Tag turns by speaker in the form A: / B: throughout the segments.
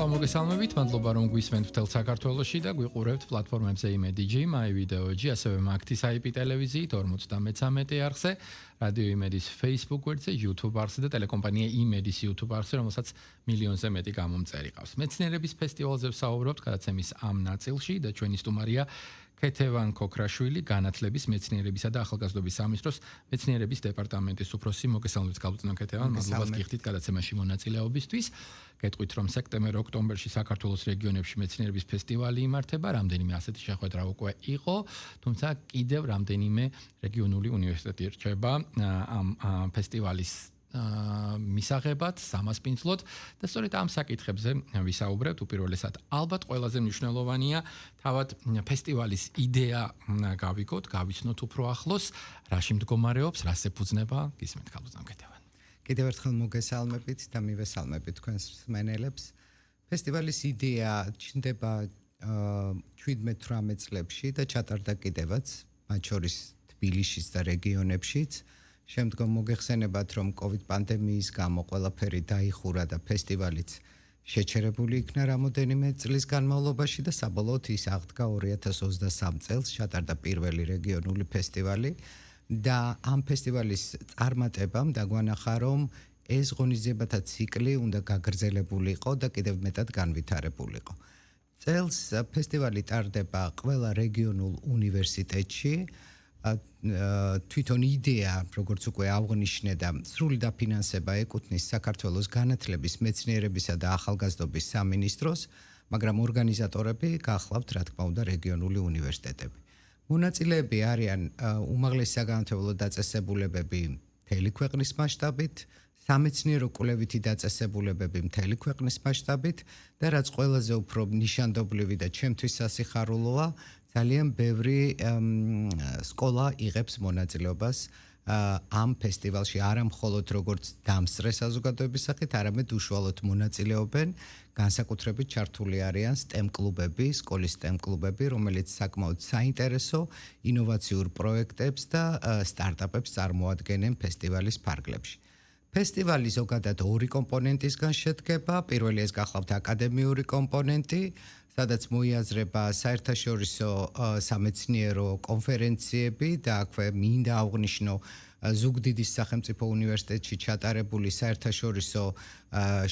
A: კვლავ მოგესალმებით, მადლობა რომ გვისმენთ მთელ საქართველოში და გვიყურებთ პლატფორმებზე იმედიჯი, MyVideoG, ასევე მაგთის IP ტელევიზიით 53 არხზე, რადიო იმედის Facebook გვერდზე, YouTube არხზე და ტელეკომპანია იმედის YouTube არხზე, რომელსაც მილიონზე მეტი გამომწერი ყავს. მეცნიერების ფესტივალზე ვსაუბრობთ გადაცემის ამ ნაწილში და ჩვენი სტუმარია ქეთევან ქოქრაშვილი, განათლების, მეცნიერებისა და ახალგაზრდობის სამინისტროს მეცნიერების დეპარტამენტის უფროსი. მოგესალმებით, გალბატონო ქეთევან, მადლობა გიხდით გადაცემაში მონაწილეობისთვის. გეტყვით, რომ სექტემბერ-ოქტომბერში საქართველოს რეგიონებში მეცნიერების ფესტივალი იმართება, რამდენიმე ასეთი შეხვედრა უკვე იყო, თუმცა კიდევ რამდენიმე რეგიონული უნივერსიტეტი რჩება ამ ფესტივალის მისაღებად, სამასპინძლოდ და სწორედ ამ საკითხებზე ვისაუბრებთ. უპირველესად, ალბათ ყველაზე მნიშვნელოვანია თავად ფესტივალის იდეა გავიგოთ, გავიცნოთ უფრო ახლოს, რაში მდგომარეობს, რას ეფუძნება, გისმენთ გალბატონო ქეთევან.
B: კიდევ ერთხელ მოგესალმებით და მივესალმებით თქვენს მსმენელებს. ფესტივალის იდეა ჩნდება 17-18 წლებში და ჩატარდა კიდევაც, მათ შორის თბილისშიც და რეგიონებშიც. შემდგომ მოგეხსენებათ, რომ COVID პანდემიის გამო ყველაფერი დაიხურა და ფესტივალიც შეჩერებული იქნა რამოდენიმე წლის განმავლობაში და საბოლოოდ ის აღდგა 2023 წელს, ჩატარდა პირველი რეგიონული ფესტივალი და ამ ფესტივალის წარმატებამ დაგვანახა, რომ ეს ღონისძიებათა ციკლი უნდა გაგრძელებულიყო და კიდევ მეტად განვითარებულიყო. წელს ფესტივალი ტარდება ყველა რეგიონულ უნივერსიტეტში. თვითონ იდეა, როგორც უკვე აღნიშნე და სრული დაფინანსება ეკუთვნის საქართველოს განათლების, მეცნიერებისა და ახალგაზრდობის სამინისტროს, მაგრამ ორგანიზატორები გახლავთ, რა თქმა უნდა, რეგიონული უნივერსიტეტები. მონაწილეები არიან უმაღლესი საგანმანათლებლო დაწესებულებები მთელი ქვეყნის მასშტაბით, სამეცნიერო კვლევითი დაწესებულებები მთელი ქვეყნის მასშტაბით და რაც ყველაზე უფრო ნიშანდობლივი და ჩემთვის სასიხარულოა, ძალიან ბევრი სკოლა იღებს მონაწილეობას ამ ფესტივალში, არა მხოლოდ როგორც დამსწრე საზოგადოების სახით, არამედ უშუალოდ მონაწილეობენ, განსაკუთრებით ჩართული არიან STEM კლუბები, სკოლის STEM კლუბები, რომელიც საკმაოდ საინტერესო ინოვაციურ პროექტებს და სტარტაპებს წარმოადგენენ ფესტივალის ფარგლებში. ფესტივალი ზოგადად ორი კომპონენტისგან შედგება. პირველი ეს გახლავთ აკადემიური კომპონენტი, სადაც მოიაზრება საერთაშორისო სამეცნიერო კონფერენციები და აქვე მინდა აღვნიშნო ზუგდიდის სახელმწიფო უნივერსიტეტში ჩატარებული საერთაშორისო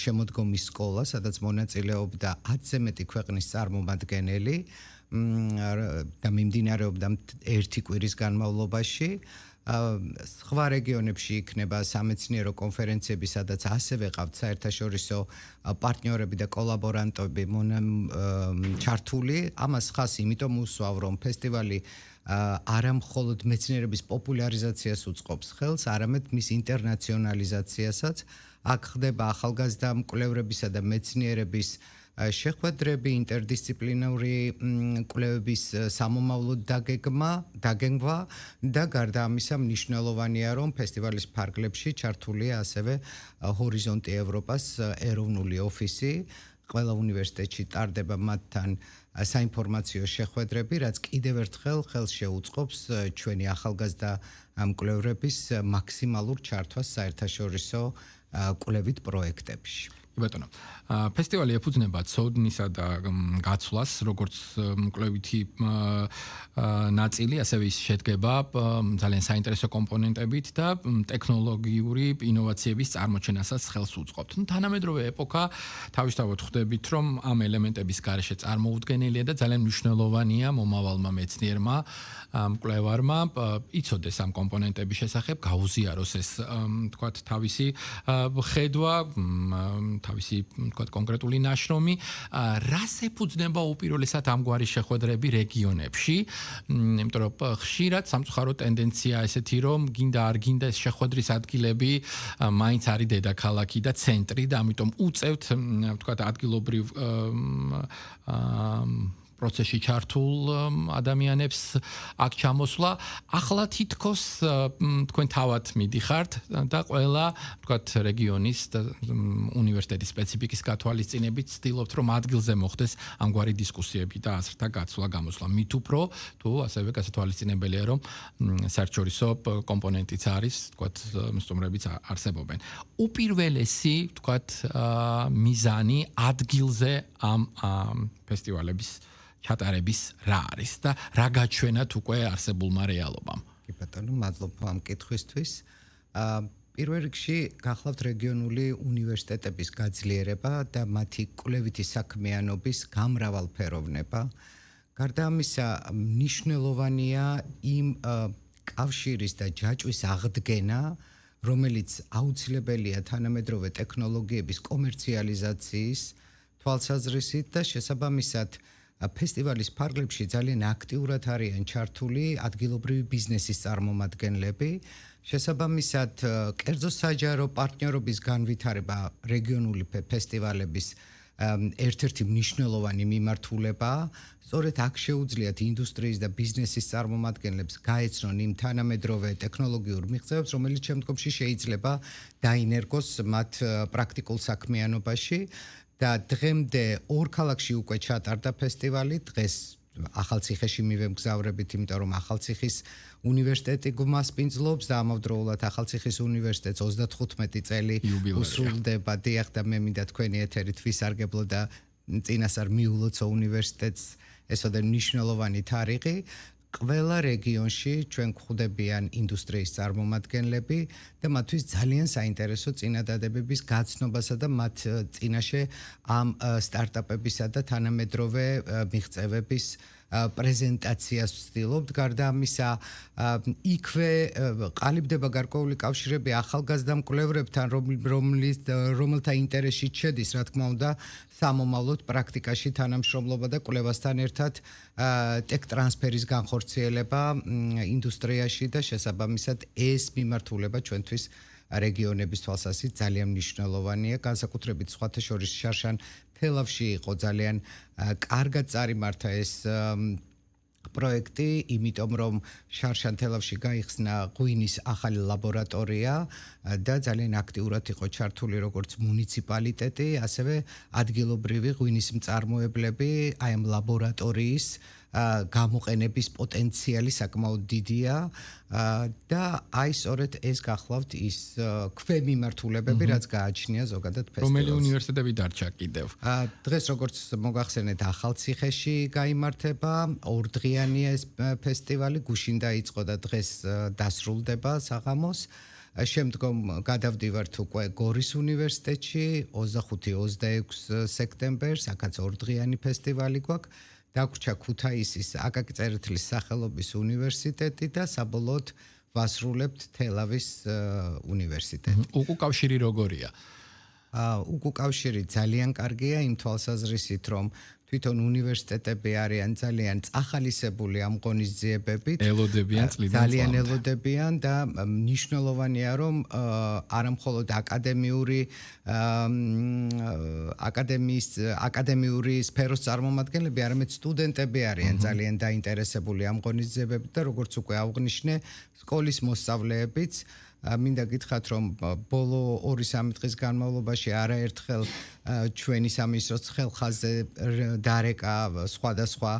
B: შემოდგომის სკოლა, სადაც მონაწილეობდა 10-ზე მეტი ქვეყნის წარმომადგენელი და მიმდინარეობდა ერთი კვირის განმავლობაში. სხვა რეგიონებში იქნება სამეცნიერო კონფერენციები, სადაც ასევე ყავთ საერთაშორისო პარტნიორები და კოლაბორანტები ჩართული. ამას ხას იმიტომ უსვავ, რომ ფესტივალი არა მხოლოდ მეცნიერების პოპულარიზაციას უწყობს ხელს, არამედ მის ინტერნაციონალიზაციასაც. აქ ხდება ახალგაზრდა მკვლევრებისა და მეცნიერების შეხვედრები, ინტერდისციპლინური კვლევების სამომავლო დაგეგმვა და გარდა ამისა მნიშვნელოვანია, რომ ფესტივალის ფარგლებში ჩართულია ასევე ჰორიზონტი ევროპას ეროვნული ოფისი. ყველა უნივერსიტეტში ტარდება მათთან საინფორმაციო შეხვედრები, რაც კიდევ ერთხელ ხელს შეუწყობს ჩვენი ახალგაზრდა მკვლევრების მაქსიმალურ ჩართვას საერთაშორისო კვლევით პროექტებში.
A: ბატონო, ფესტივალი ეფუძნება ცოდნისა და გაცვლას, როგორც მკვლევითი ნაწილი, ასევე ის შედგება ძალიან საინტერესო კომპონენტებით და ტექნოლოგიური ინოვაციების წარმოჩენასაც ხელს უწყობთ. თანამედროვე ეპოქა თავისთავად ხვდებით, რომ ამ ელემენტების გარეშე წარმოუდგენელია და ძალიან მნიშვნელოვანია მომავალმა მეცნიერმა, მკვლევარმა იცოდეს ამ კომპონენტების შესახებ, გაუზიაროს ეს თქვათ თავისი ხედვა, თავისი თქვათ კონკრეტული ნაშრომი, რას ეფუძნება უპირველესად ამგვარი შეხვედრები რეგიონებში, იმიტომ რომ ხშირად სამწუხარო ტენდენცია ესეთი, რომ გინდა არ გინდა ეს შეხვედრის ადგილები მაინც არის დედაქალაქი და ცენტრი და ამიტომ უწევთ თქვათ ადგილობრივ პროცესში ჩართულ ადამიანებს აქ ჩამოსვლა. ახლა თითქოს თქვენ თავად მიდიხართ და ყველა, ვთქვათ, რეგიონის და უნივერსიტეტის სპეციფიკის გათვალისწინებით ცდილობთ, რომ ადგილზე მოხდეს ამგვარი დისკუსიები და აზრთა გაცვლა, გამოსვლა. მით უფრო თუ ასევე გასათვალისწინებელია, რომ საერთაშორისო კომპონენტიც არის, ვთქვათ, სტუმრებიც არსებობენ. უპირველესი, ვთქვათ, მიზანი ადგილზე ამ ფესტივალების ჩატარების რა არის და რა გაჩვენათ უკვე არსებულმა რეალობამ.
B: კი ბატონო, მადლობა ამ კითხვისთვის. პირველ რიგში გახლავთ რეგიონული უნივერსიტეტების გაძლიერება და მათი კვლევითი საქმიანობის გამრავალფეროვნება. გარდა ამისა, მნიშვნელოვანია იმ კავშირის და ჯაჭვის აღდგენა, რომელიც აუცილებელია თანამედროვე ტექნოლოგიების კომერციალიზაციის თვალსაზრისით და შესაბამისად ფესტივალის ფარგლებში ძალიან აქტიურად არიან ჩართული ადგილობრივი ბიზნესის წარმომადგენლები. შესაბამისად, კერძო საჯარო პარტნიორობის განვითარება რეგიონული ფესტივალების ერთ-ერთი მნიშვნელოვანი მიმართულებაა. სწორედ აქ შეუძლიათ ინდუსტრიის და ბიზნესის წარმომადგენლებს გაეცნონ იმ თანამედროვე ტექნოლოგიურ მიღწევებს, რომელიც შემდგომში შეიძლება დაინერგოს მათ პრაქტიკულ საქმიანობაში. და დღემდე ორ ქალაქში უკვე ჩატარდა ფესტივალი. დღეს ახალციხეში მივემგზავრებით, იმიტომ რომ ახალციხის უნივერსიტეტი გმასპინძლობს და ამავდროულად ახალციხის უნივერსიტეტს 35 წელი უსრულდება. დიახ, და მე მინდა თქვენი ეთერით ვისარგებლო და წინასწარ მიულოცო უნივერსიტეტს ესოდენ მნიშვნელოვანი თარიღი. ყველა რეგიონში ჩვენ გვხვდებიან ინდუსტრიის წარმომადგენლები და მათთვის ძალიან საინტერესო წინადადებების გაცნობასა და მათ წინაშე ამ სტარტაპებისა და თანამედროვე მიღწევების პრეზენტაციას ვცდილობთ. გარდა ამისა, იქვე ყალიბდება გარკვეული კავშირები ახალგაზრდა მკვლევრებთან, რომელთა ინტერესში შედის, რა თქმა უნდა, სამომავლოდ პრაქტიკაში თანამშრომლობა და კვლევასთან ერთად ტექ ტრანსფერის განხორციელება ინდუსტრიაში და შესაბამისად ეს მიმართულება ჩვენთვის რეგიონების თვალსაზრისით ძალიან მნიშვნელოვანია. განსაკუთრებით სხვათა შორის შარშან თელავში იყო ძალიან კარგად წარიმართა ეს პროექტი, იმიტომ რომ შარშან თელავში გაიხსნა ღვინის ახალი ლაბორატორია და ძალიან აქტიურად იყო ჩართული როგორც მუნიციპალიტეტი, ასევე ადგილობრივი ღვინის მწარმოებლები აი ამ ლაბორატორიის გამოყენების პოტენციალი საკმაოდ დიდია და აი სწორედ ეს გახლავთ ის ქვემიმართულებები, რაც გააჩნია ზოგადად ფესტივალს.
A: რომელი უნივერსიტეტები დარჩა კიდევ?
B: დღეს როგორც მოგახსენეთ, ახალციხეში გაიმართება, ორდღიანია ეს ფესტივალი, გუშინ დაიწყო და დღეს დასრულდება საღამოს. შემდგომ გადავდივართ უკვე გორის უნივერსიტეტში 25-26 სექტემბერს, აქაც ორდღიანი ფესტივალი გვაქვს. დაგვრჩა ქუთაისის აკაკი წერეთლის სახელობის უნივერსიტეტი და საბოლოოდ ვასრულებთ თელავის უნივერსიტეტი.
A: უკავშირი როგორია?
B: უკავშირი ძალიან კარგია იმ თვალსაზრისით, რომ თვითონ უნივერსიტეტები არიან ძალიან წახალისებული ამ ღონისძიებებით.
A: ელოდებიან წლიდან წლამდე.
B: ძალიან ელოდებიან და მნიშვნელოვანია, რომ არა მხოლოდ აკადემიური სფეროს წარმომადგენლები, არამედ სტუდენტები არიან ძალიან დაინტერესებული ამ ღონისძიებებით და როგორც უკვე აღვნიშნე, სკოლის მოსწავლეებიც მინდა გითხრათ, რომ ბოლო 2-3 დღის განმავლობაში არაერთხელ ჩვენი სამინისტროს ხელხაზზე დარეკა სხვადასხვა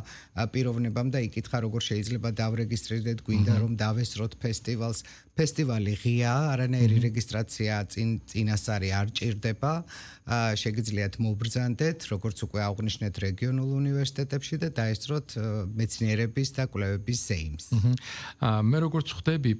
B: პიროვნებამ და იკითხა, როგორ შეიძლება დავრეგისტრირდეთ, გვინდა რომ დავესწროთ ფესტივალს. ფესტივალი ღიაა, არანაირი რეგისტრაცია წინასწარი არ ჭირდება. შეგიძლიათ მობრძანდეთ, როგორც უკვე აღვნიშნეთ რეგიონულ უნივერსიტეტებში და დაესწროთ მეცნიერების და კვლევების ზეიმს.
A: მე როგორც ხვდები,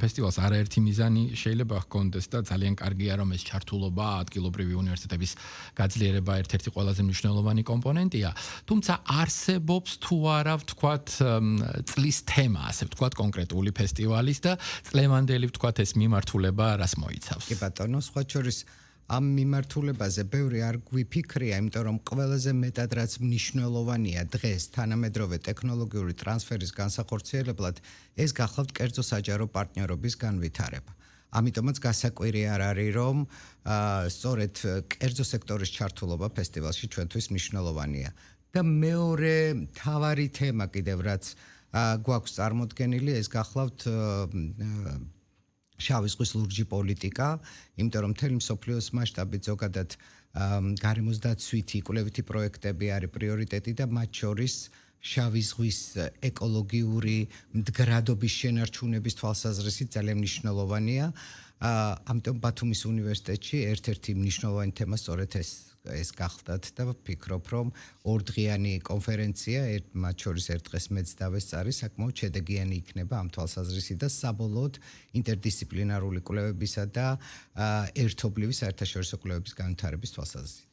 A: ფესტივალს არაერთი მიზანი შეიძლება ჰქონდეს და ძალიან კარგია, რომ ეს ჩართულობა ადგილობრივი უნივერსიტეტების გაძლიერება ერთ-ერთი ყველაზე მნიშვნელოვანი კომპონენტია. თუმცა არსებობს თუ არა, ვთქვათ, წლის თემა, ასე ვთქვათ, კონკრეტული ფესტივალის და წლევანდელი, ვთქვათ, ეს მიმართულება რას მოიცავს?
B: კი ბატონო, სხვა შორის ამ მიმართულებაზე ბევრი არ გვიფიქრია, იმიტომ რომ ყველაზე მეტად რაც მნიშვნელოვანია დღეს თანამედროვე ტექნოლოგიური ტრანსფერის განსახორციელებლად, ეს გახლავთ კერძო საჯარო პარტნიორობის განვითარება. ამიტომაც გასაკვირი არ არის, რომ სწორედ კერძო სექტორის ჩართულობა ფესტივალში ჩვენთვის მნიშვნელოვანია. და მეორე თავარი თემა კიდევ რაც გვაქვს წარმოდგენილი, ეს გახლავთ შავი ზღვის ლურჯი პოლიტიკა, იმიტომ რომ მთელი მსოფლიოს მასშტაბით ზოგადად გარემოს დაცვითი კვლევითი პროექტები არის პრიორიტეტი და მათ შორის შავი ზღვის ეკოლოგიური მდგრადობის შენარჩუნების თვალსაზრისით ძალიან მნიშვნელოვანია. ამიტომ ბათუმის უნივერსიტეტში ერთ-ერთი მნიშვნელოვანი თემა სწორედ ეს გახლდათ და ვფიქრობ, რომ ორდღიანი კონფერენცია, მათ შორის ერთ დღეს მეც დავესწარი, საკმაოდ შედეგიანი იქნება ამ თვალსაზრისით და საბოლოოდ ინტერდისციპლინარული კვლევებისა და ერთობლივი საერთაშორისო კვლევების განვითარების თვალსაზრისით.